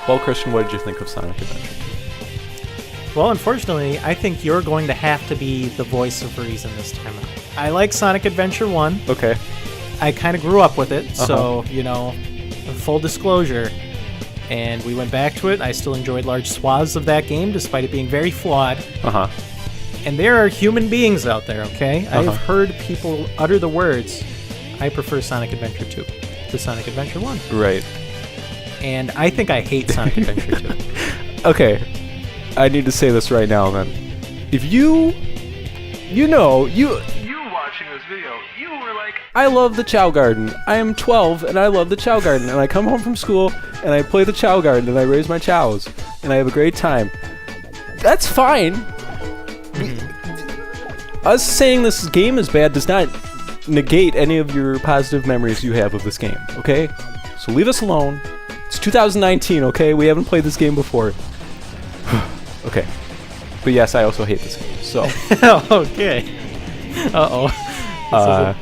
Well, Christian, what did you think of Sonic Adventure? Well, unfortunately, I think you're going to have to be the voice of reason this time out. I like Sonic Adventure 1. Okay. I kind of grew up with it, so, you know, full disclosure. And we went back to it. I still enjoyed large swaths of that game, despite it being very flawed. And there are human beings out there, okay? I've heard people utter the words, I prefer Sonic Adventure 2 to Sonic Adventure 1. Right. And I think I hate Sonic Adventure 2. Okay. I need to say this right now, then. If you watching this video, you were like, I love the Chow Garden. I am 12 and I love the Chow Garden. And I come home from school and I play the Chow Garden and I raise my chows and I have a great time. That's fine. Us saying this game is bad does not negate any of your positive memories you have of this game, okay? So leave us alone. It's 2019, okay? We haven't played this game before. Okay. But yes, I also hate this game, so. Okay.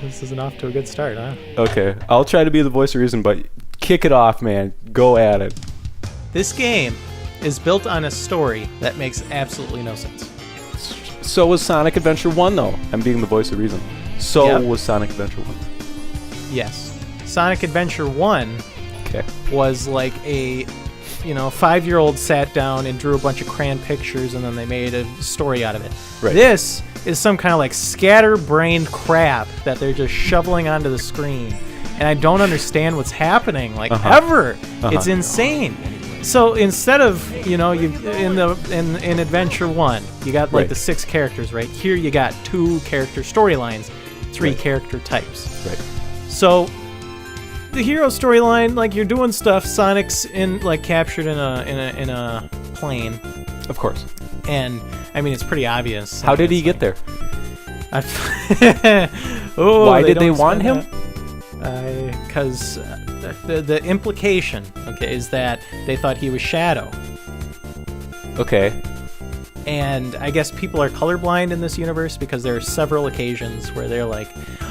This isn't off to a good start, huh? Okay. I'll try to be the voice of reason, but kick it off, man. Go at it. This game is built on a story that makes absolutely no sense. So was Sonic Adventure 1, though. I'm being the voice of reason. So was Sonic Adventure 1. Yes. Sonic Adventure 1 was like a, 5-year-old sat down and drew a bunch of crayon pictures and then they made a story out of it. Right. This is some kind of like scatterbrained crap that they're just shoveling onto the screen. And I don't understand what's happening, ever. It's insane. So instead of, in Adventure 1, you got like the 6 characters, right? Here you got 2 character storylines, 3 character types. Right. So the hero storyline, like you're doing stuff, Sonic's captured in a plane. Of course. And I mean it's pretty obvious. How did he get there? Why did they want him? Because the implication, is that they thought he was Shadow. Okay. And I guess people are colorblind in this universe because there are several occasions where they're like,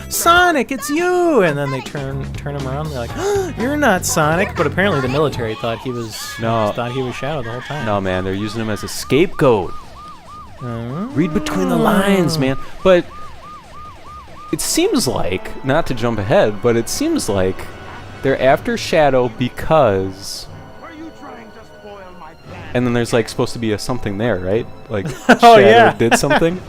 Sonic, it's you! And then they turn him around and they're like, oh, you're not Sonic. But apparently the military thought he was Shadow the whole time. No, man, they're using him as a scapegoat. Read between the lines, man. But it seems like, not to jump ahead, but it seems like they're after Shadow because... And then there's supposed to be a something there, right? Like Shadow did something.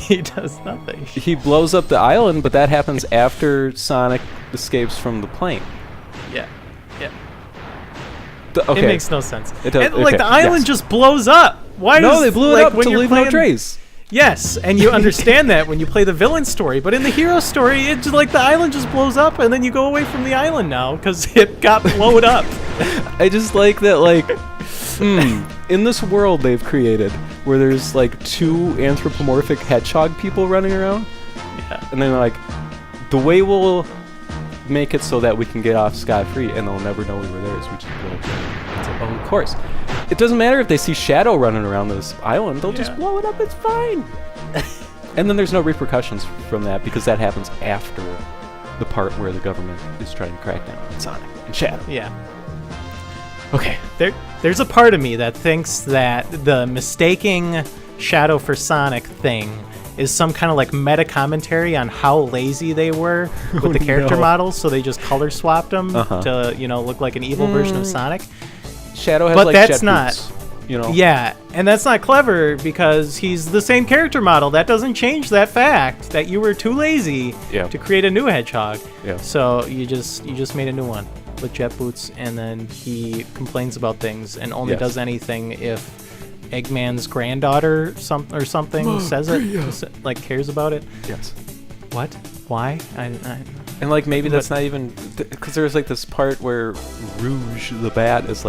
He does nothing. He blows up the island, but that happens after Sonic escapes from the plane. Yeah. Okay. It makes no sense. It does. And, the island just blows up. Why? No, they blew it up to leave no trace. Yes, and you understand that when you play the villain story, but in the hero story, it's like the island just blows up, and then you go away from the island now because it got blown up. I just like that, in this world they've created where there's 2 anthropomorphic hedgehog people running around, and then the way we'll make it so that we can get off scot-free, and they'll never know we were there, is we just blow it up. It's of course. It doesn't matter if they see Shadow running around this island, they'll just blow it up, it's fine. And then there's no repercussions from that because that happens after the part where the government is trying to crack down on Sonic and Shadow. Yeah. Okay. There's a part of me that thinks that the mistaking Shadow for Sonic thing is some kind of meta commentary on how lazy they were with the character models, so they just color swapped them to look like an evil version of Sonic. Shadow has but that's jet not boots, Yeah, and that's not clever because he's the same character model. That doesn't change that fact that you were too lazy to create a new hedgehog. Yeah. So you just made a new one with jet boots, and then he complains about things and only does anything if Eggman's granddaughter or something says it, cares about it. Yes. What? Why? And maybe that's not even because there's this part where Rouge the Bat is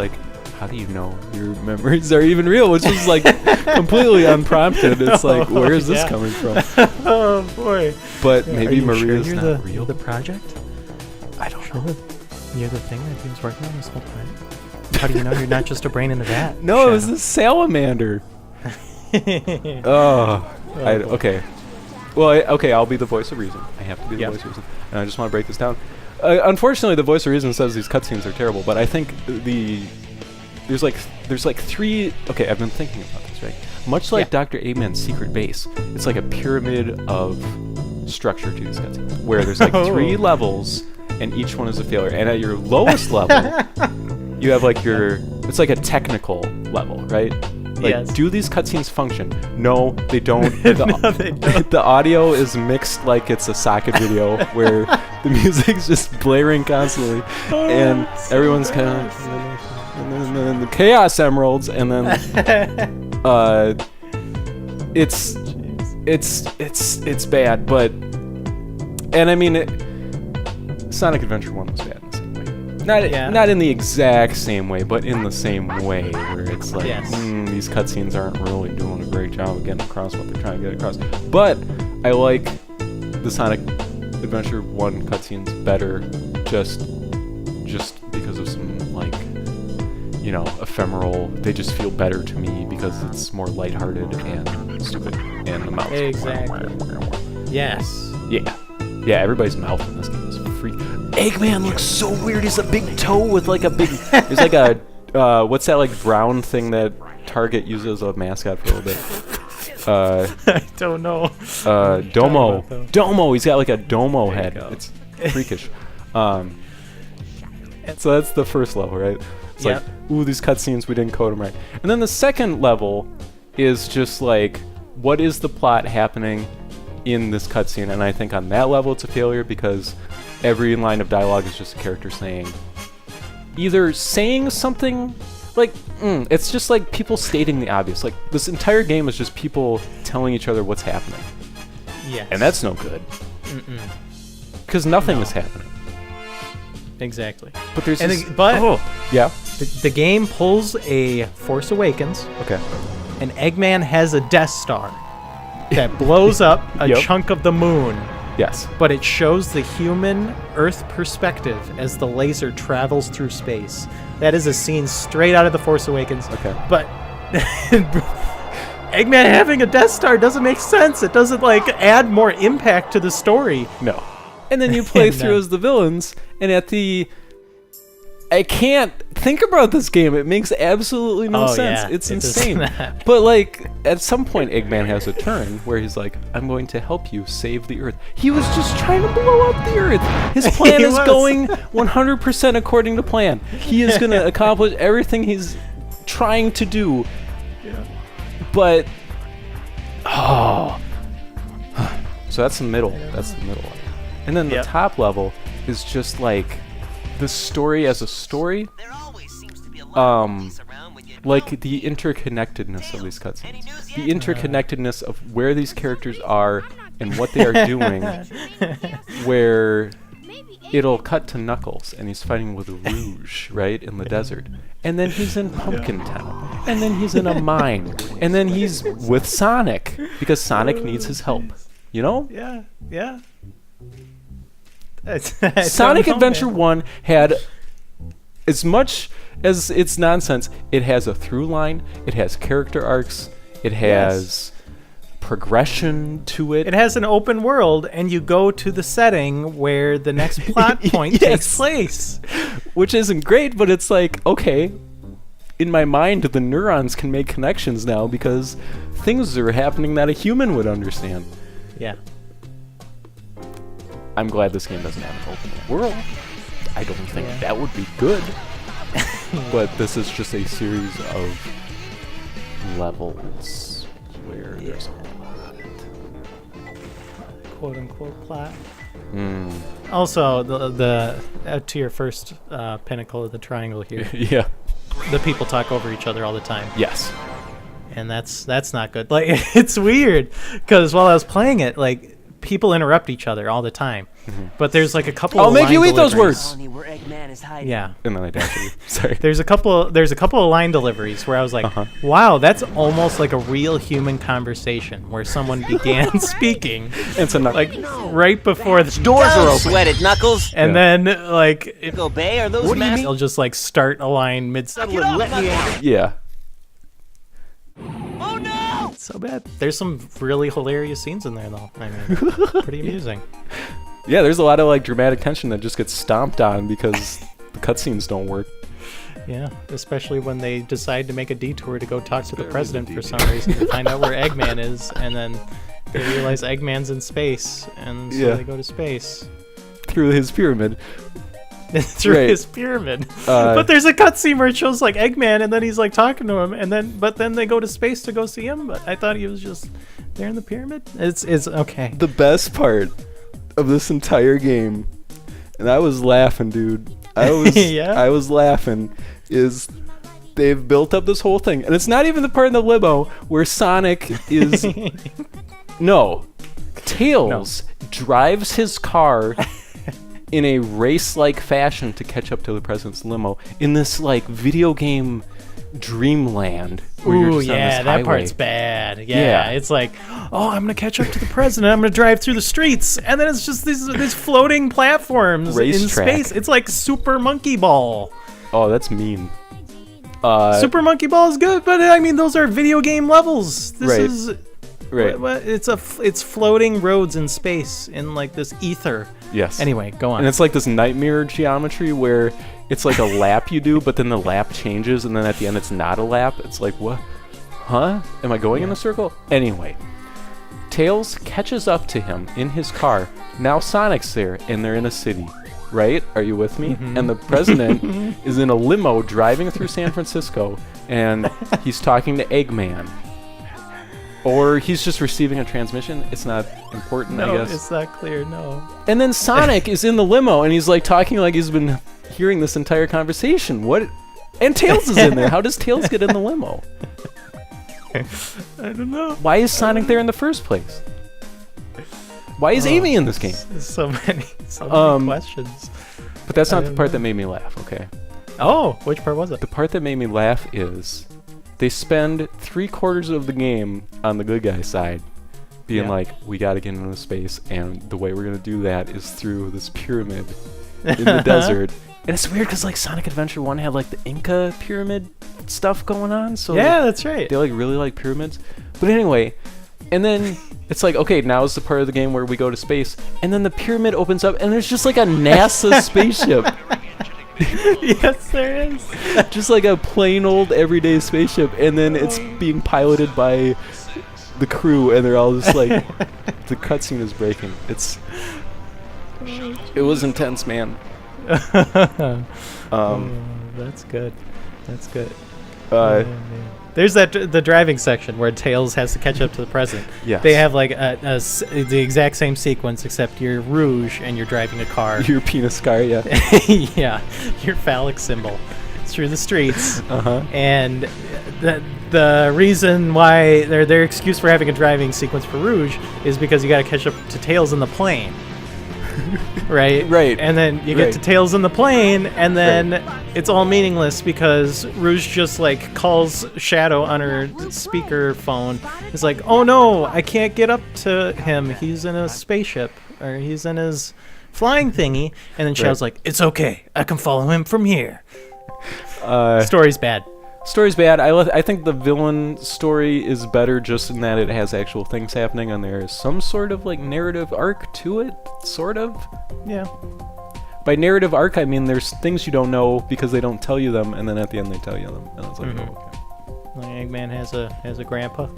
how do you know your memories are even real? Which is completely unprompted. It's where is this coming from? Oh boy! But maybe Maria's not real. You're the project? I don't know. You're the thing that he was working on this whole time. How do you know you're not just a brain in the vat? No, Shadow. It was the salamander. Okay. Well, okay, I'll be the voice of reason. I have to be the voice of reason. And I just want to break this down. Unfortunately, the voice of reason says these cutscenes are terrible, but I think there's like 3. Okay, I've been thinking about this, right? Much like Dr. Eggman's secret base, it's like a pyramid of structure to these cutscenes, where there's like 3 levels, and each one is a failure. And at your lowest level, you have like it's like a technical level, right? Like, do these cutscenes function? No, they don't. No, they don't. The audio is mixed like it's a socket video where the music's just blaring constantly, and everyone's kind of, and then the Chaos Emeralds, and then it's bad, but, and I mean, Sonic Adventure 1 was bad in the same way. Not in the exact same way, but in the same way, where it's like, these cutscenes aren't really doing a great job of getting across what they're trying to get across. But I like the Sonic Adventure 1 cutscenes better, just because of some, like, you know, ephemeral. They just feel better to me because it's more lighthearted and stupid, and the mouse. Exactly. Yes. Yeah, everybody's mouth in this game is freak. Eggman looks so weird. He's a big toe with like a big. There's like a what's that like brown thing that Target uses as a mascot for a little bit? I don't know. Domo. Domo. He's got like a Domo head. It's freakish. So that's the first level, right? It's like, ooh, these cutscenes, we didn't code them right. And then the second level is just like, what is the plot happening in this cutscene? And I think on that level it's a failure because every line of dialogue is just a character either saying something, like, it's just like people stating the obvious. Like, this entire game is just people telling each other what's happening. Yes. And that's no good. Because nothing is happening. Exactly. But there's this, the game pulls a Force Awakens. Okay. And Eggman has a Death Star that blows up a chunk of the moon. Yes. But it shows the human Earth perspective as the laser travels through space. That is a scene straight out of The Force Awakens. Okay. But Eggman having a Death Star doesn't make sense. It doesn't, like, add more impact to the story. No. And then you play through as the villains, and at the... I can't think about this game. It makes absolutely no sense. Yeah, it's insane. But, like, at some point, Eggman has a turn where he's like, I'm going to help you save the Earth. He was just trying to blow up the Earth. His plan is going 100% according to plan. He is going to accomplish everything he's trying to do. Yeah. But, so that's the middle. That's the middle. And then the top level is just like the story as a story, like the interconnectedness of these cutscenes, the interconnectedness of where these characters are and what they are doing, where it'll cut to Knuckles and he's fighting with Rouge, right, in the desert, and then he's in Pumpkin Town, and then he's in a mine, and then he's with Sonic because Sonic needs his help, you know? Yeah. Sonic Adventure 1 had, as much as it's nonsense, it has a through line, it has character arcs, it has progression to it. It has an open world, and you go to the setting where the next plot point takes place. Which isn't great, but it's like, okay, in my mind, the neurons can make connections now because things are happening that a human would understand. Yeah. I'm glad this game doesn't have an open world. I don't think that would be good. But this is just a series of levels where there's a plot. Quote-unquote plot. Also, the to your first pinnacle of the triangle here. Yeah. The people talk over each other all the time. Yes. And that's not good. Like, it's weird, because while I was playing it, like, people interrupt each other all the time, but there's like a couple. I'll make you eat those words. Yeah, and then I dash at you. Sorry. There's a couple of line deliveries where I was like, "Wow, that's almost like a real human conversation where someone began speaking." It's a like right before the doors are open. Sweat it, Knuckles. And then like, obey or those masks? They'll just like start a line mid. Yeah. Oh no! So bad. There's some really hilarious scenes in there, though. I mean, pretty amusing. Yeah, there's a lot of like dramatic tension that just gets stomped on because the cutscenes don't work. Yeah, especially when they decide to make a detour to go talk to the president for some reason to find out where Eggman is, and then they realize Eggman's in space, and so they go to space. Through his pyramid. Through his pyramid. But there's a cutscene where it shows like Eggman, and then he's like talking to him, and then they go to space to go see him, but I thought he was just there in the pyramid. It's okay. The best part of this entire game, and I was laughing, dude. I was laughing, is they've built up this whole thing, and it's not even the part in the limo where Sonic is Tails drives his car in a race-like fashion to catch up to the president's limo in this like video game dreamland. Ooh, yeah, that part's bad. Yeah, it's like, oh, I'm gonna catch up to the president. I'm gonna drive through the streets, and then it's just these floating platforms in space. It's like Super Monkey Ball. Oh, that's mean. Super Monkey Ball is good, but I mean, those are video game levels. This is it's floating roads in space in like this ether. Yes. Anyway, go on. And it's like this nightmare geometry where it's like a lap you do, but then the lap changes, and then at the end it's not a lap. It's like, what? Huh? Am I going in a circle? Anyway, Tails catches up to him in his car. Now Sonic's there, and they're in a city. Right? Are you with me? Mm-hmm. And the president is in a limo driving through San Francisco, and he's talking to Eggman. Or he's just receiving a transmission. It's not important, I guess. No, it's not clear, no. And then Sonic is in the limo, and he's like talking like he's been hearing this entire conversation. What? And Tails is in there. How does Tails get in the limo? I don't know. Why is Sonic there in the first place? Why is Amy in this game? So many questions. But that's not the part that made me laugh, okay? Oh, which part was it? The part that made me laugh is they spend 3/4 of the game on the good guy side being like, we gotta get into space, and the way we're gonna do that is through this pyramid in the desert. And it's weird because like Sonic Adventure 1 had like the Inca pyramid stuff going on, so yeah, that's right. They like really like pyramids. But anyway, and then it's like, okay, now's the part of the game where we go to space, and then the pyramid opens up, and there's just like a NASA spaceship. Yes, there is. Just like a plain old everyday spaceship, and then it's being piloted by the crew, and they're all just like, the cutscene is breaking. It was intense, man. That's good. That's good. There's the driving section where Tails has to catch up to the president. Yes. They have like the exact same sequence, except you're Rouge and you're driving a car. Your penis car, yeah. Yeah, your phallic symbol through the streets. And the reason why their excuse for having a driving sequence for Rouge is because you got to catch up to Tails in the plane. Right. And then you get to Tails in the plane, and then it's all meaningless because Rouge just like calls Shadow on her speaker phone. It's like, oh no, I can't get up to him. He's in a spaceship, or he's in his flying thingy. And then Shadow's like, it's okay, I can follow him from here. Story's bad. Story's bad. I think the villain story is better just in that it has actual things happening, and there is some sort of like narrative arc to it, sort of. Yeah. By narrative arc, I mean there's things you don't know because they don't tell you them, and then at the end they tell you them, and it's like, oh, okay. Like Eggman has a grandpa.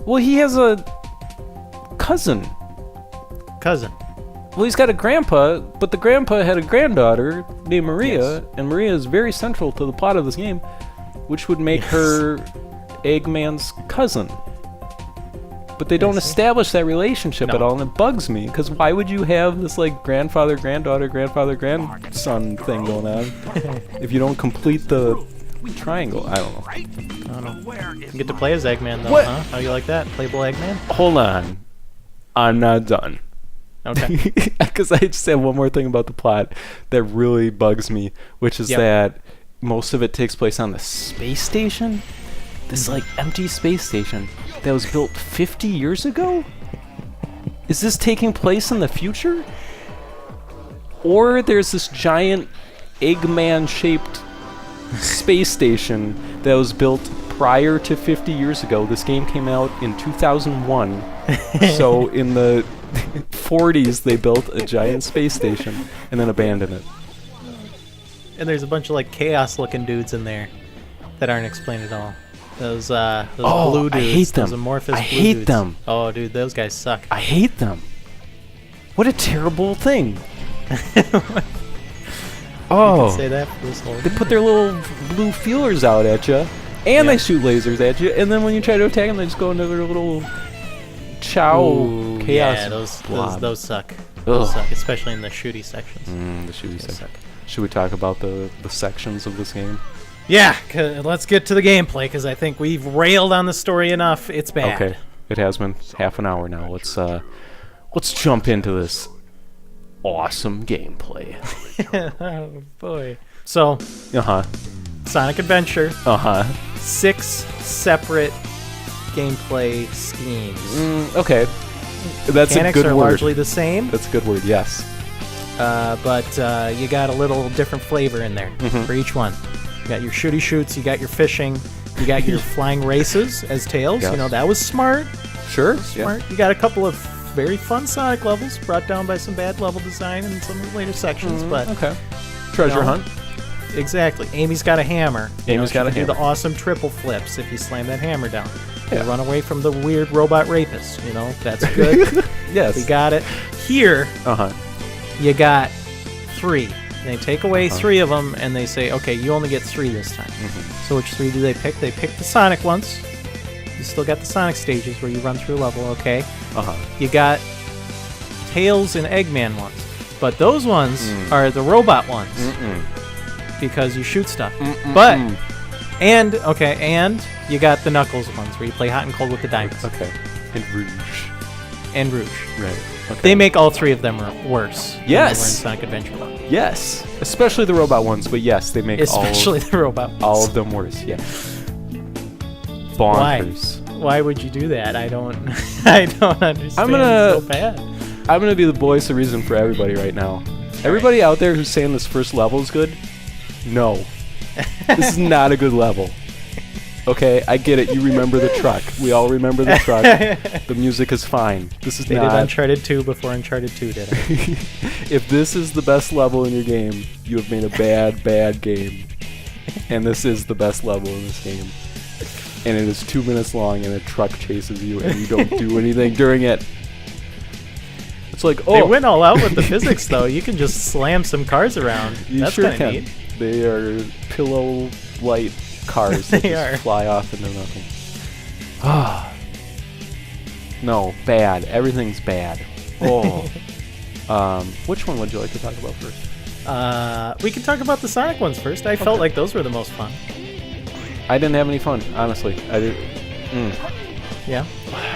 Well, he has a cousin. Well, he's got a grandpa, but the grandpa had a granddaughter named Maria, and Maria is very central to the plot of this game, which would make her Eggman's cousin. But they don't establish that relationship at all, and it bugs me, because why would you have this like grandfather, granddaughter, grandfather, grandson thing going on if you don't complete the triangle? I don't know. You get to play as Eggman, though, huh? How you like that? Playable Eggman? Hold on. I'm not done. Okay. Because I just have one more thing about the plot that really bugs me, which is that most of it takes place on the space station. This like empty space station that was built 50 years ago? Is this taking place in the future? Or there's this giant Eggman-shaped space station that was built prior to 50 years ago. This game came out in 2001. So in the 40s they built a giant space station and then abandoned it. And there's a bunch of like chaos-looking dudes in there that aren't explained at all. Those Oh, blue dudes. I hate them. Those amorphous I blue hate dudes. them. Oh, dude, those guys suck. I hate them. What a terrible thing. Oh, You can say that for this whole. they put their little blue feelers out at you, and they shoot lasers at you, and then when you try to attack them, they just go into their little Ooh, chaos. yeah, blob. those suck. Ugh. Those suck, especially in the shooty sections. The shooty Those section. Should we talk about the sections of this game? Yeah, let's get to the gameplay because I think we've railed on the story enough. It's bad. Okay, it has been half an hour now. Let's jump into this awesome gameplay. Oh boy. So, Sonic Adventure. 6 separate gameplay schemes. Okay, that's Mechanics a good are word. largely the same, That's a good word. Yes. but you got a little different flavor in there for each one. You got your shooty shoots, you got your fishing, you got your flying races as Tails. Yes. You know, that was smart. Sure. Smart. You got a couple of very fun Sonic levels brought down by some bad level design in some of the later sections, but Okay. Treasure hunt. exactly. Amy's got a hammer. Amy's got a she can hammer. do the awesome triple flips if you slam that hammer down. Yeah. You run away from the weird robot rapist. You know, that's good. Yes. We got it. Here, you got 3. They take away 3 of them, and they say, okay, you only get 3 this time. So which 3 do they pick? They pick the Sonic ones. You still got the Sonic stages where you run through a level, okay? You got Tails and Eggman ones. But those ones are the robot ones. Because you shoot stuff. And you got the Knuckles ones where you play hot and cold with the diamonds. Okay. And Rouge. And Rouge. Right. Okay. They make all 3 of them worse. than they were in Yes. Sonic Adventure 1. Yes. Especially the robot ones, but yes, they make Especially the robot ones. all of them worse. Yeah. Bonkers. Why would you do that? I don't I don't understand. It's so bad. I'm gonna be the voice of reason for everybody right now. Everybody out there who's saying this first level is good, no. This is not a good level. Okay, I get it. You remember the truck. We all remember the truck. The music is fine. This is They not. did Uncharted 2 before Uncharted 2 did it. If this is the best level in your game, you have made a bad game. And this is the best level in this game. And it is 2 minutes long, and a truck chases you, and you don't do anything during it. It's like, They went all out with the physics, though. You can just slam some cars around. You That's sure kind of can. neat. They are pillow light cars that They just are. fly off into nothing. Ah. No, bad. Everything's bad. Oh. Which one would you like to talk about first? We can talk about the Sonic ones first. I felt like those were the most fun. I didn't have any fun, honestly. I did. Yeah.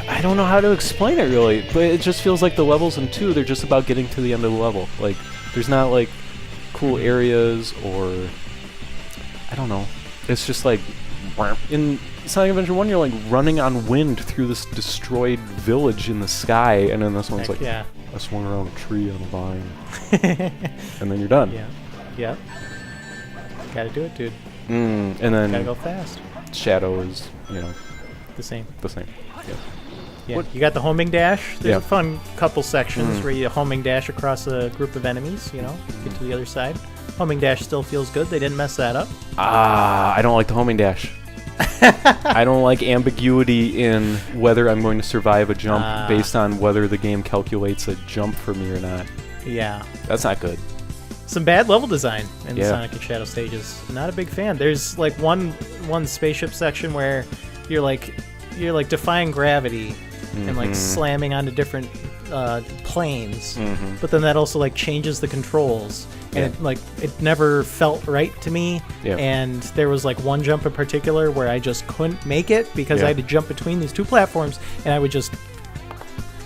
I don't know how to explain it really, but it just feels like the levels in 2, they're just about getting to the end of the level. Like, there's not like cool areas or I don't know. It's just like in Sonic Adventure 1, you're like running on wind through this destroyed village in the sky, and then this one's Heck like yeah. I swung around a tree on a vine, and then you're done. Yeah. Yep. Gotta do it, dude. And Gotta then go fast. Shadow is, The same. the same. Yeah. Yeah. What- You got the homing dash. There's Yeah. a fun couple sections where you homing dash across a group of enemies, get to the other side. Homing dash still feels good. They didn't mess that up. I don't like the homing dash. I don't like ambiguity in whether I'm going to survive a jump based on whether the game calculates a jump for me or not. Yeah. That's not good. Some bad level design in the Yeah. Sonic and Shadow stages. Not a big fan. There's like one spaceship section where you're like defying gravity and like slamming onto different planes. But then that also like changes the controls. And it never felt right to me. Yeah. And there was like one jump in particular where I just couldn't make it because I had to jump between these 2 platforms and I would just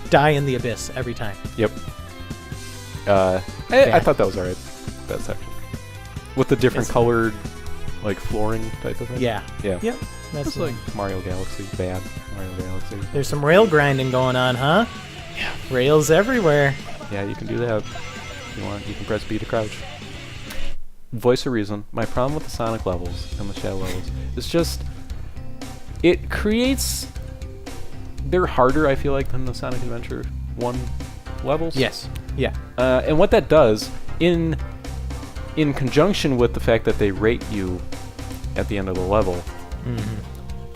die in the abyss every time. Yep. I thought that was alright. That section. With the different colored, like, flooring type of thing. Yeah. Yeah. Yep. That's It's like Mario Galaxy. Bad Mario Galaxy. There's some rail grinding going on, huh? Yeah. Rails everywhere. Yeah, you can do that. If you want, you can press B to crouch. Voice of reason. My problem with the Sonic levels and the Shadow levels is just it creates. They're harder, I feel like, than the Sonic Adventure 1 levels. Yes. Yeah. And what that does, in conjunction with the fact that they rate you at the end of the level,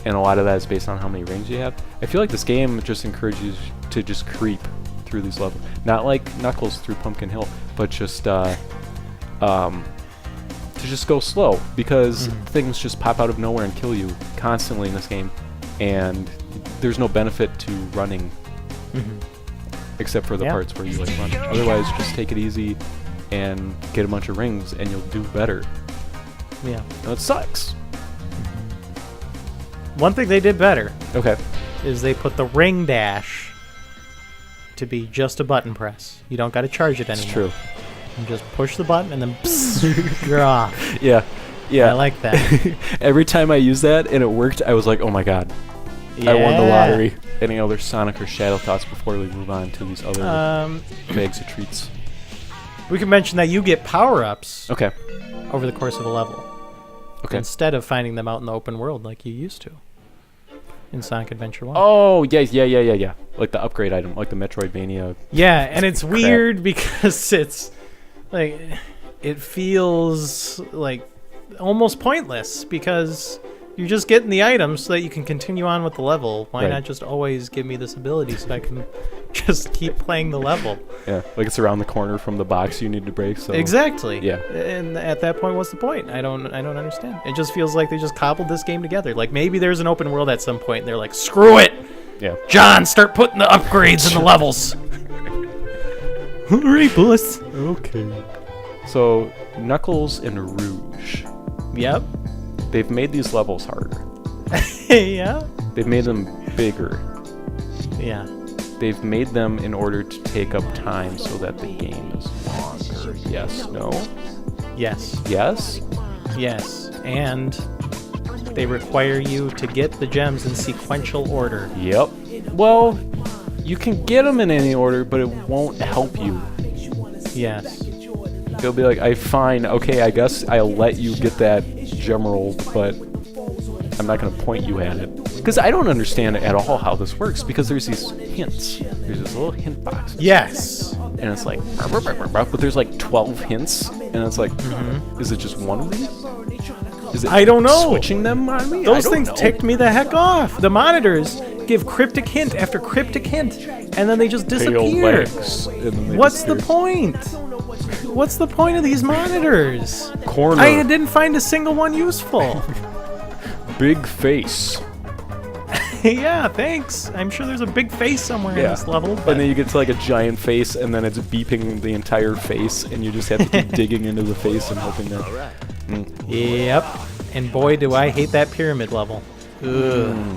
and a lot of that is based on how many rings you have, I feel like this game just encourages you to just creep through these levels. Not like Knuckles through Pumpkin Hill, but just to just go slow, because things just pop out of nowhere and kill you constantly in this game, and there's no benefit to running, except for the parts where you like run. Otherwise, just take it easy and get a bunch of rings, and you'll do better. Yeah. Now, it sucks. One thing they did better is they put the ring dash to be just a button press. You don't got to charge it anymore. It's true. You just push the button and then you're off. Yeah. I like that. Every time I used that and it worked, I was like, oh my god. I won the lottery. Any other Sonic or Shadow thoughts before we move on to these other bags of treats? We can mention that you get power-ups over the course of a level. Instead of finding them out in the open world like you used to in Sonic Adventure 1. Oh, yeah. Like the upgrade item, like the Metroidvania. Yeah, and it's weird because it's like it feels like almost pointless because you're just getting the items so that you can continue on with the level. Why not just always give me this ability so I can just keep playing the level? Yeah, like it's around the corner from the box you need to break. So exactly. Yeah. And at that point, what's the point? I don't understand. It just feels like they just cobbled this game together. Like maybe there's an open world at some point and they're like, screw it. Yeah. John, start putting the upgrades in the levels. All right, boss. Okay. So Knuckles and Rouge. Yep. They've made these levels harder. Yeah. They've made them bigger. Yeah. They've made them in order to take up time so that the game is longer. Yes, no? Yes. Yes? Yes. And they require you to get the gems in sequential order. Yep. Well, you can get them in any order, but it won't help you. Yes. They'll be like, okay, I guess I'll let you get that Gemerald, but I'm not going to point you at it. Because I don't understand at all how this works, because there's these hints. There's this little hint box. Yes. And it's like, but there's like 12 hints, and it's like, is it just one of these? Is it I don't know. Switching them on me? Those things ticked me the heck off. The monitors give cryptic hint after cryptic hint, and then they just disappear. What's the point? What's the point of these monitors? Corner. I didn't find a single one useful. Big face. Yeah, thanks. I'm sure there's a big face somewhere in this level. But and then you get to like a giant face, and then it's beeping the entire face, and you just have to keep digging into the face and hoping that. All right. Yep. And boy, do I hate that pyramid level. Ugh.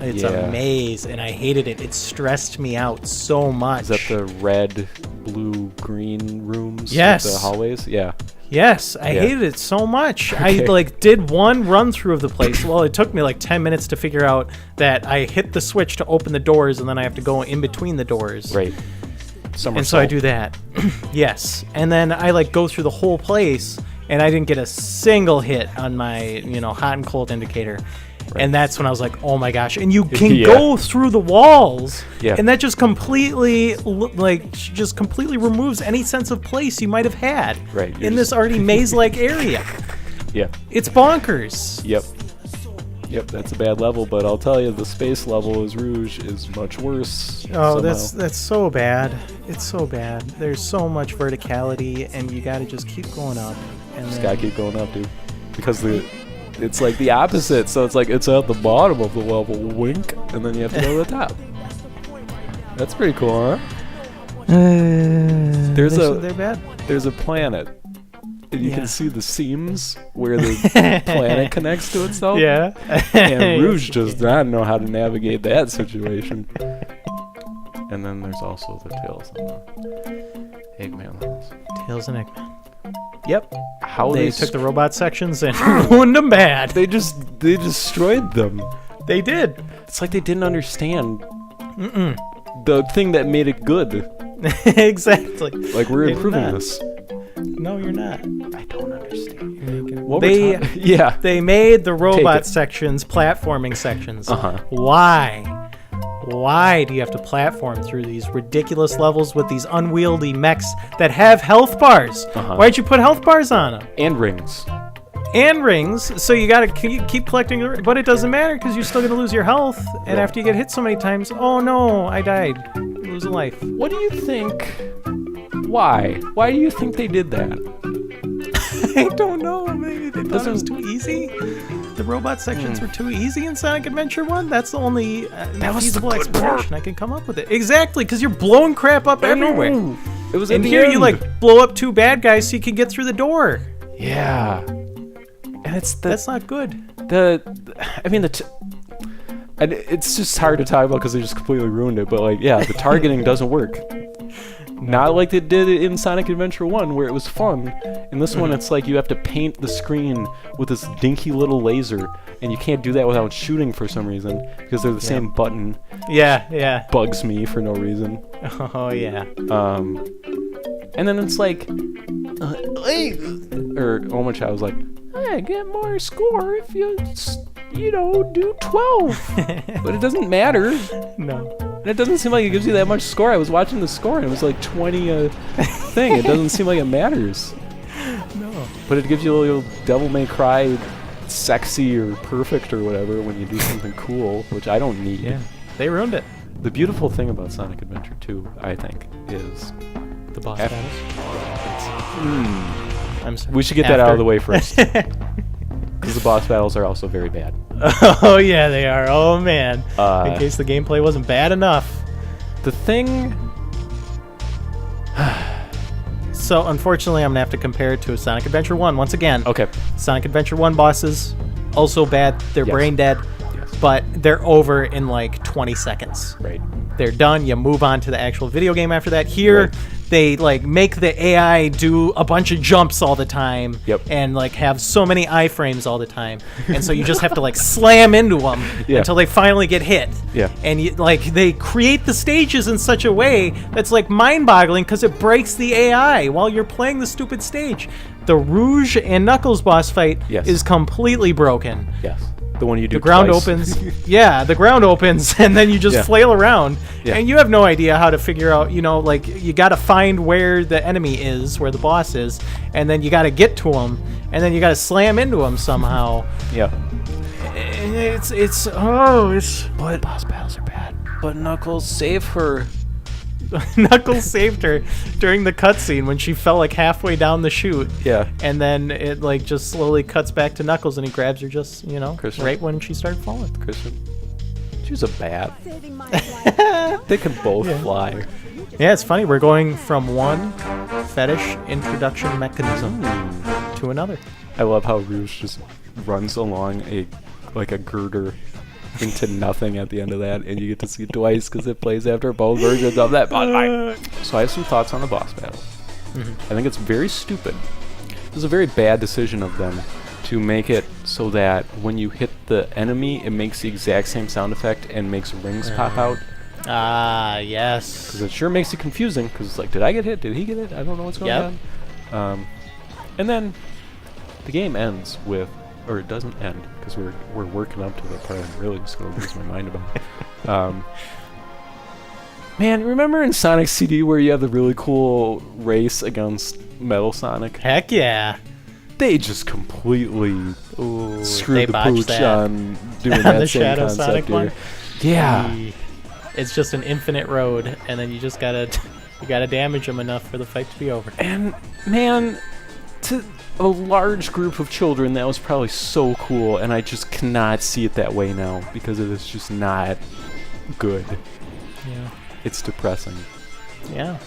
It's a maze, and I hated it. It stressed me out so much. Is that the red, blue, green rooms? Yes. The hallways? Yeah. Yes, I hated it so much. I did one run through of the place. Well, it took me like 10 minutes to figure out that I hit the switch to open the doors, and then I have to go in between the doors. Right. And so I do that. Yes. And then I go through the whole place, and I didn't get a single hit on my, hot and cold indicator. Right. And that's when I was like, oh my gosh. And you can go through the walls, and that just completely, removes any sense of place you might have had in this already maze-like area. Yeah. It's bonkers. Yep, that's a bad level, but I'll tell you, the space level as Rouge is much worse. Oh, that's so bad. It's so bad. There's so much verticality, and you gotta just keep going up. And just gotta keep going up, dude. Because it's like the opposite, so it's like it's at the bottom of the level, wink, and then you have to go to the top. That's pretty cool, huh? They're bad. There's a planet, and you can see the seams where the planet connects to itself. Yeah. And Rouge does not know how to navigate that situation. And then there's also the Tails and the Eggman levels. Tails and Eggman. Yep. How they took the robot sections and ruined them bad. They destroyed them. They did. It's like they didn't understand the thing that made it good. Exactly. Like we're improving this. No, you're not. I don't understand. They made the robot sections platforming sections. Uh-huh. Why? why do you have to platform through these ridiculous levels with these unwieldy mechs that have health bars? Why'd you put health bars on them? And rings. And rings, so you gotta keep collecting, but it doesn't matter because you're still gonna lose your health. And after you get hit so many times, oh no, I died. You lose a life. What do you think? Why? Why do you think they did that? I don't know. Maybe they thought it was too easy. The robot sections were too easy in Sonic Adventure 1. That's the only feasible explanation I can come up with it. Exactly, because you're blowing crap up everywhere. It was in here, you like blow up 2 bad guys so you can get through the door. Yeah. And that's not good. It's just hard to talk about because they just completely ruined it. But like, yeah, the targeting doesn't work. Not like they did it in Sonic Adventure 1 where it was fun. In this one, it's like you have to paint the screen with this dinky little laser, and you can't do that without shooting for some reason because they're the same button. Yeah. Bugs me for no reason. Oh yeah. And then it's like, Omocha was like, I get more score if you do 12. But it doesn't matter. No. And it doesn't seem like it gives you that much score. I was watching the score and it was like 20 a thing. It doesn't seem like it matters. No. But it gives you a little Devil May Cry sexy or perfect or whatever when you do something cool, which I don't need. Yeah. They ruined it. The beautiful thing about Sonic Adventure 2, I think, is the boss battles. I'm sorry. We should get that out of the way first. Because the boss battles are also very bad. Oh, yeah, they are. Oh, man. In case the gameplay wasn't bad enough. The thing... So, unfortunately, I'm going to have to compare it to Sonic Adventure 1 once again. Okay. Sonic Adventure 1 bosses, also bad. They're brain dead. Yes. But they're over in like 20 seconds. Right. They're done. You move on to the actual video game after that. Here, they like make the AI do a bunch of jumps all the time. Yep. And like have so many iframes all the time. And so you just have to like slam into them until they finally get hit. Yeah. And they create the stages in such a way that's like mind-boggling because it breaks the AI while you're playing the stupid stage. The Rouge and Knuckles boss fight is completely broken. Yes. The one you do The ground twice. opens. Yeah, the ground opens, and then you just flail around. Yeah. And you have no idea how to figure out, like, you got to find where the enemy is, where the boss is, and then you got to get to him, and then you got to slam into him somehow. Yeah. But boss battles are bad. But Knuckles, save her. Knuckles saved her during the cutscene when she fell like halfway down the chute. Yeah. And then it like just slowly cuts back to Knuckles and he grabs her just, Christian. right when she started falling. Christian. She was a bat. They can both fly. Yeah, it's funny. We're going from one fetish introduction mechanism to another. I love how Rouge just runs along a girder into nothing at the end of that, and you get to see it twice because it plays after both versions of that boss fight. So I have some thoughts on the boss battle. I think it's very stupid. It was a very bad decision of them to make it so that when you hit the enemy, it makes the exact same sound effect and makes rings pop out. Ah, yes. Because it sure makes it confusing, because it's like, did I get hit? Did he get hit? I don't know what's going on. And then the game ends with, or it doesn't end, because we're working up to the part I'm really just going to lose my mind about. Man, remember in Sonic CD where you have the really cool race against Metal Sonic? Heck yeah. They just completely screwed the pooch on doing on that the same Shadow concept Sonic here. one? Yeah. It's just an infinite road, and then you just gotta damage them enough for the fight to be over. And man, to a large group of children, that was probably so cool, and I just cannot see it that way now because it is just not good. Yeah. It's depressing. Yeah.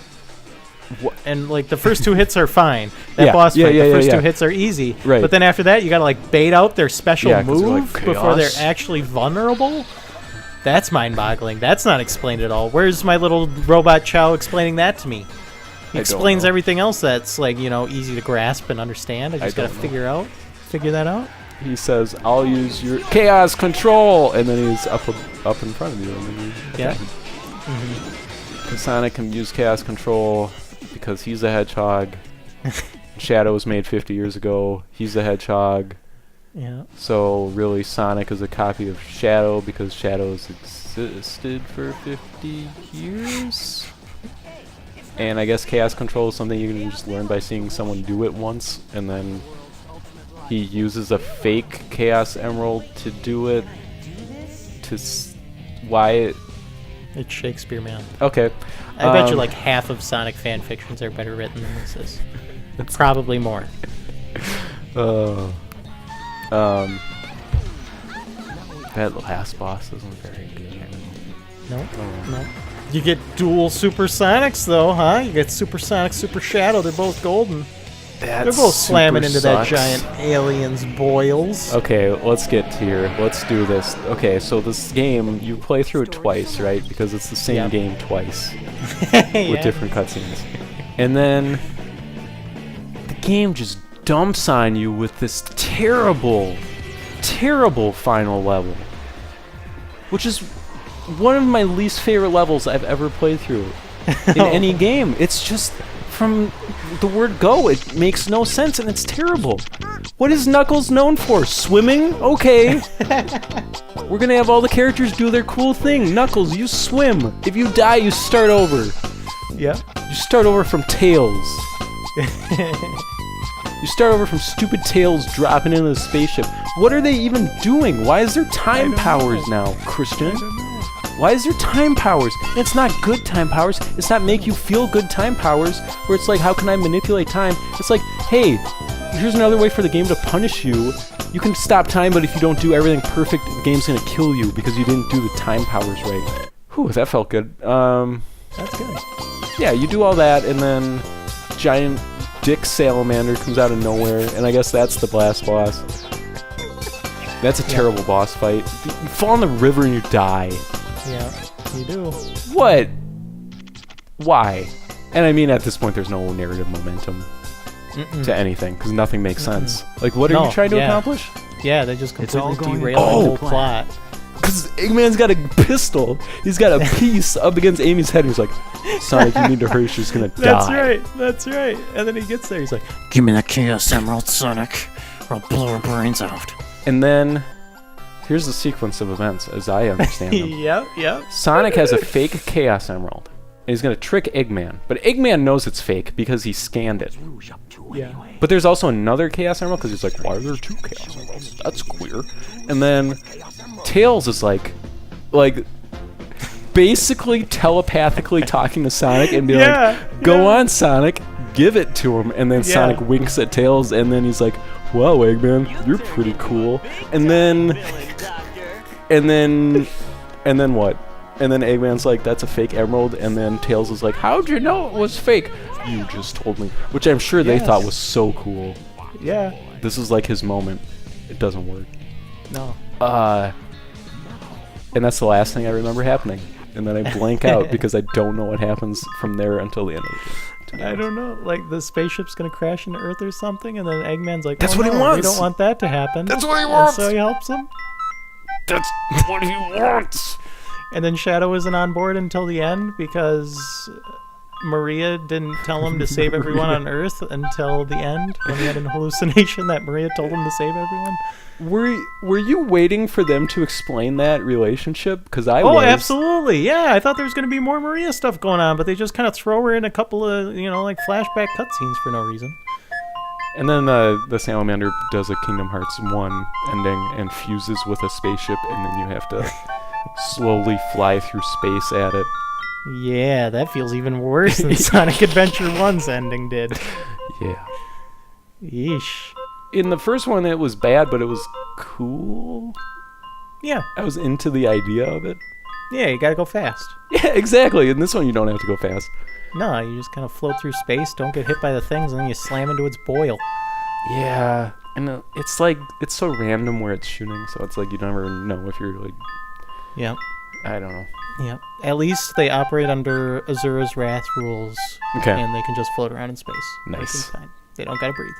And like the first 2 hits are fine. That boss fight, the first 2 hits are easy. Right. But then after that, you gotta like bait out their special move like, before they're actually vulnerable. That's mind-boggling. That's not explained at all. Where's my little robot Chao explaining that to me? He explains everything else that's like, easy to grasp and understand. I just gotta figure that out. He says, "I'll use your chaos control," and then he's up in front of you. And then Sonic can use chaos control because he's a hedgehog. Shadow was made 50 years ago. He's a hedgehog. Yeah. So really, Sonic is a copy of Shadow because Shadow's existed for 50 years. And I guess Chaos Control is something you can just learn by seeing someone do it once, and then he uses a fake Chaos Emerald to do it. Why it? It's Shakespeare, man. Okay. I bet you like half of Sonic fan fictions are better written than this is. Probably more. That last boss isn't very good. No. You get dual Super Sonics though, huh? You get Super Sonic, Super Shadow. They're both golden. They're both slamming into that giant alien's boils. Okay, let's get here. Let's do this. Okay, so this game, you play through it twice, right? Because it's the same game twice. With different cutscenes. And then the game just dumps on you with this terrible, terrible final level. Which is one of my least favorite levels I've ever played through in any game. It's just, from the word go, it makes no sense and it's terrible. What is Knuckles known for? Swimming? Okay. We're gonna have all the characters do their cool thing. Knuckles, you swim. If you die, you start over. Yeah. You start over from Tails. You start over from stupid Tails dropping into the spaceship. What are they even doing? Why is there time powers now, Christian? Why is there time powers? It's not good time powers. It's not make you feel good time powers, where it's like, how can I manipulate time? It's like, hey, here's another way for the game to punish you. You can stop time, but if you don't do everything perfect, the game's gonna kill you because you didn't do the time powers right. Whew, that felt good. That's good. Yeah, you do all that, and then giant dick salamander comes out of nowhere, and I guess that's the blast boss. That's a terrible boss fight. You fall in the river and you die. Yeah, you do. What? Why? And I mean, at this point, there's no narrative momentum to anything, because nothing makes sense. Like, what are you trying to accomplish? Yeah, they just completely derail the whole plot. Because Eggman's got a pistol. He's got a piece up against Amy's head. He's like, Sonic, you need to hurry. She's going to die. That's right. And then he gets there. He's like, give me that Chaos Emerald, Sonic, or I'll blow her brains out. And then, here's the sequence of events, as I understand them. Yep. Sonic has a fake Chaos Emerald. And he's going to trick Eggman. But Eggman knows it's fake because he scanned it. Yeah. But there's also another Chaos Emerald because he's like, why are there two Chaos Emeralds? That's queer. And then Tails is like basically telepathically talking to Sonic and be like, go on, Sonic, give it to him. And then Sonic winks at Tails, and then he's like, wow, Eggman, you're pretty cool. And then what? And then Eggman's like, that's a fake emerald. And then Tails is like, how'd you know it was fake? You just told me. Which I'm sure they thought was so cool. Yeah. This is like his moment. It doesn't work. No. And that's the last thing I remember happening. And then I blank out because I don't know what happens from there until the end of the game. I don't know. Like, the spaceship's gonna crash into Earth or something, and then Eggman's like, that's what he wants! We don't want that to happen. That's what he wants! And so he helps him. That's what he wants! And then Shadow isn't on board until the end because Maria didn't tell him to save everyone on Earth until the end, when he had an hallucination that Maria told him to save everyone. Were you waiting for them to explain that relationship? Because I was. Oh, absolutely. Yeah, I thought there was going to be more Maria stuff going on, but they just kind of throw her in a couple of, like flashback cutscenes for no reason. And then the salamander does a Kingdom Hearts 1 ending and fuses with a spaceship, and then you have to slowly fly through space at it. Yeah, that feels even worse than Sonic Adventure 1's ending did. Yeah. Yeesh. In the first one, it was bad, but it was cool. Yeah. I was into the idea of it. Yeah, you gotta go fast. Yeah, exactly. In this one, you don't have to go fast. No, you just kind of float through space, don't get hit by the things, and then you slam into its boil. Yeah. And it's like, it's so random where it's shooting, so it's like you never know if you're like... Yeah. I don't know. Yeah. At least they operate under ASURA'S Wrath rules. Okay. And they can just float around in space. Nice. Fine. They don't gotta breathe.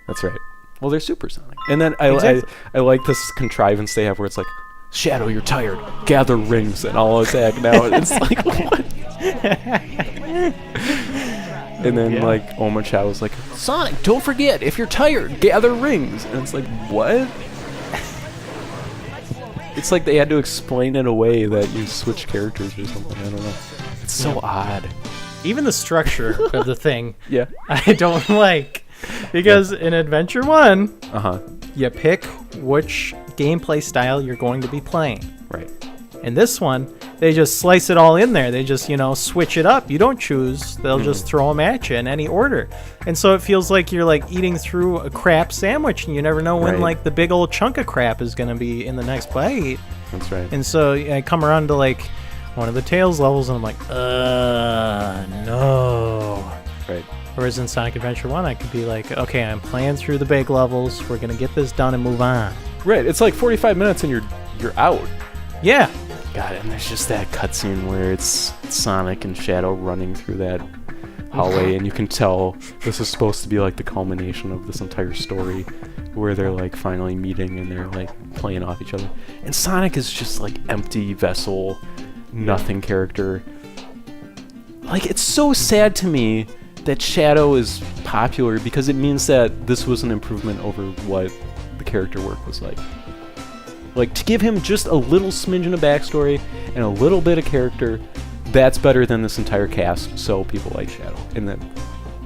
That's right. Well, they're supersonic. And then I like this contrivance they have where it's like, Shadow, you're tired. Gather rings and I'll attack now. It's like, what? And then like Oma Chow was like, Sonic, don't forget, if you're tired, gather rings. And it's like, what? It's like they had to explain it away that you switch characters or something. I don't know. It's so odd. Even the structure of the thing, Yeah. I don't like. Because in Adventure 1, Yeah. you pick which gameplay style you're going to be playing. Right. In this one, they just slice it all in there. They just, switch it up. You don't choose. They'll just throw them at you in any order. And so it feels like you're like eating through a crap sandwich, and you never know when like the big old chunk of crap is going to be in the next bite. That's right. And so I come around to like one of the Tails levels, and I'm like, no. Right. Whereas in Sonic Adventure 1, I could be like, okay, I'm playing through the big levels. We're going to get this done and move on. Right. It's like 45 minutes and you're out. Yeah. God, and there's just that cutscene where it's Sonic and Shadow running through that hallway, and you can tell this is supposed to be like the culmination of this entire story, where they're like finally meeting and they're like playing off each other. And Sonic is just like empty vessel, nothing character. Like, it's so sad to me that Shadow is popular, because it means that this was an improvement over what the character work was like. Like, to give him just a little smidgen of backstory and a little bit of character, that's better than this entire cast, so people like Shadow. And that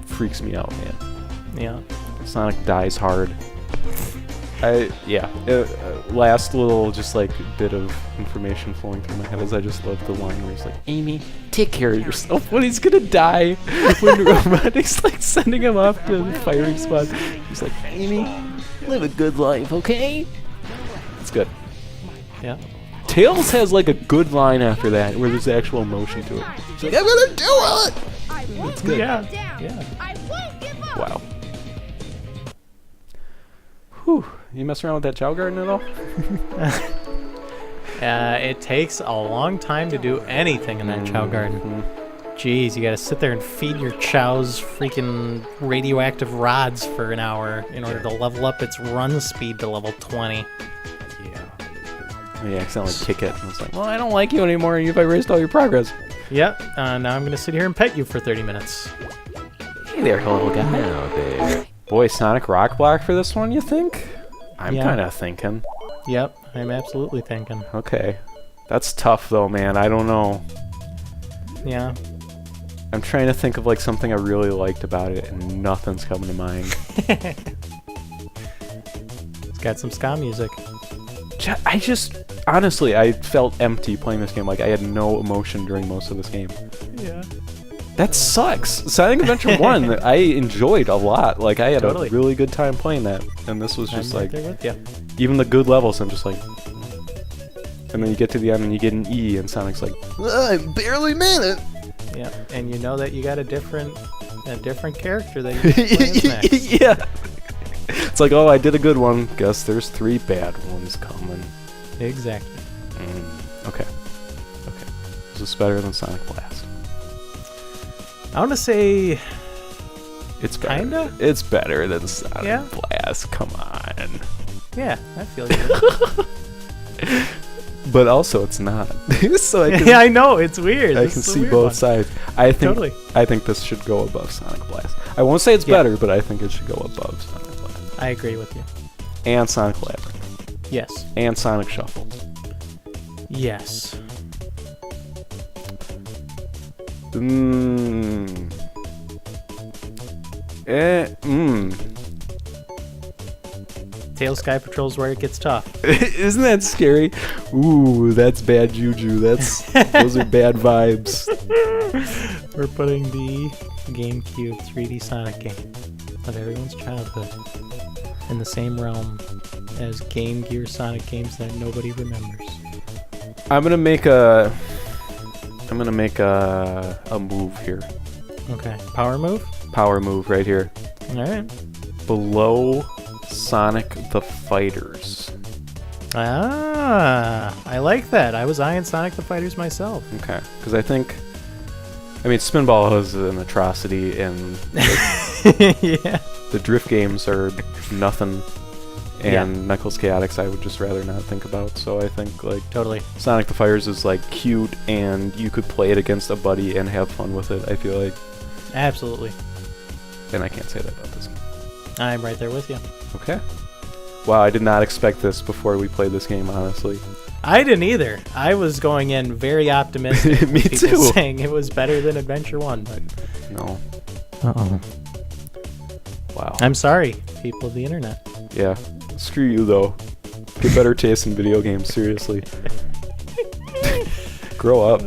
freaks me out, man. Yeah. Sonic dies hard. Last little, just like, bit of information flowing through my head is I just love the line where he's like, Amy, take care of yourself when he's gonna die. When Robotnik's like sending him off to the firing squad. He's like, Amy, live a good life, okay? It's good. Yeah. Tails has like a good line after that where there's actual emotion to it. He's like, I'm gonna do it! It's good. Yeah. Yeah. Wow. Whew. You mess around with that Chow Garden at all? It takes a long time to do anything in that Chow Garden. Jeez, you gotta sit there and feed your Chow's freaking radioactive rods for an hour in order to level up its run speed to level 20. Yeah, accidentally kick it, and it's like, well, I don't like you anymore, and you've erased all your progress. Yep, now I'm gonna sit here and pet you for 30 minutes. Hey there, little guy. Hello there. Boy, Sonic Rock Block for this one, you think? I'm kind of thinking. Yep, I'm absolutely thinking. Okay. That's tough, though, man. I don't know. Yeah. I'm trying to think of, like, something I really liked about it, and nothing's coming to mind. It's got some ska music. I just, honestly, I felt empty playing this game. Like, I had no emotion during most of this game. Yeah. That sucks. Sonic Adventure 1, I enjoyed a lot. Like, I had a really good time playing that. And this was just like, even the good levels, I'm just like, and then you get to the end and you get an E, and Sonic's like, I barely made it. Yeah, and you know that you got a different character that you're playing next. Yeah. It's like, oh, I did a good one. Guess there's 3 bad ones coming. Exactly. Okay. This is better than Sonic Blast. I want to say... It's better. Kinda? It's better than Sonic Blast. Come on. Yeah, I feel you. But also, it's not. So I can, yeah, I know. It's weird. I can see both sides. I think this should go above Sonic Blast. I won't say it's better, but I think it should go above Sonic Blast. I agree with you. And Sonic Labyrinth. Yes. And Sonic Shuffle. Yes. Tails Sky Patrol's where it gets tough. Isn't that scary? Ooh, that's bad juju. Those are bad vibes. We're putting the GameCube 3D Sonic game of everyone's childhood in the same realm as Game Gear Sonic games that nobody remembers. I'm gonna make a move here. Okay, power move? Power move right here. Alright. Below Sonic the Fighters. Ah, I like that. I was eyeing Sonic the Fighters myself. Okay, because I mean, Spinball is an atrocity, and the drift games are nothing, and Knuckles CHAOTIX I would just rather not think about. So I think like Sonic the Fighters is like cute, and you could play it against a buddy and have fun with it. I feel like absolutely, and I can't say that about this game. I'm right there with you. Okay. Wow, I did not expect this before we played this game, honestly. I didn't either. I was going in very optimistic. Me people too. saying it was better than Adventure 1, but no. uh-oh. Wow. I'm sorry, people of the internet. Yeah. Screw you, though. Get better taste in video games, seriously. Grow up.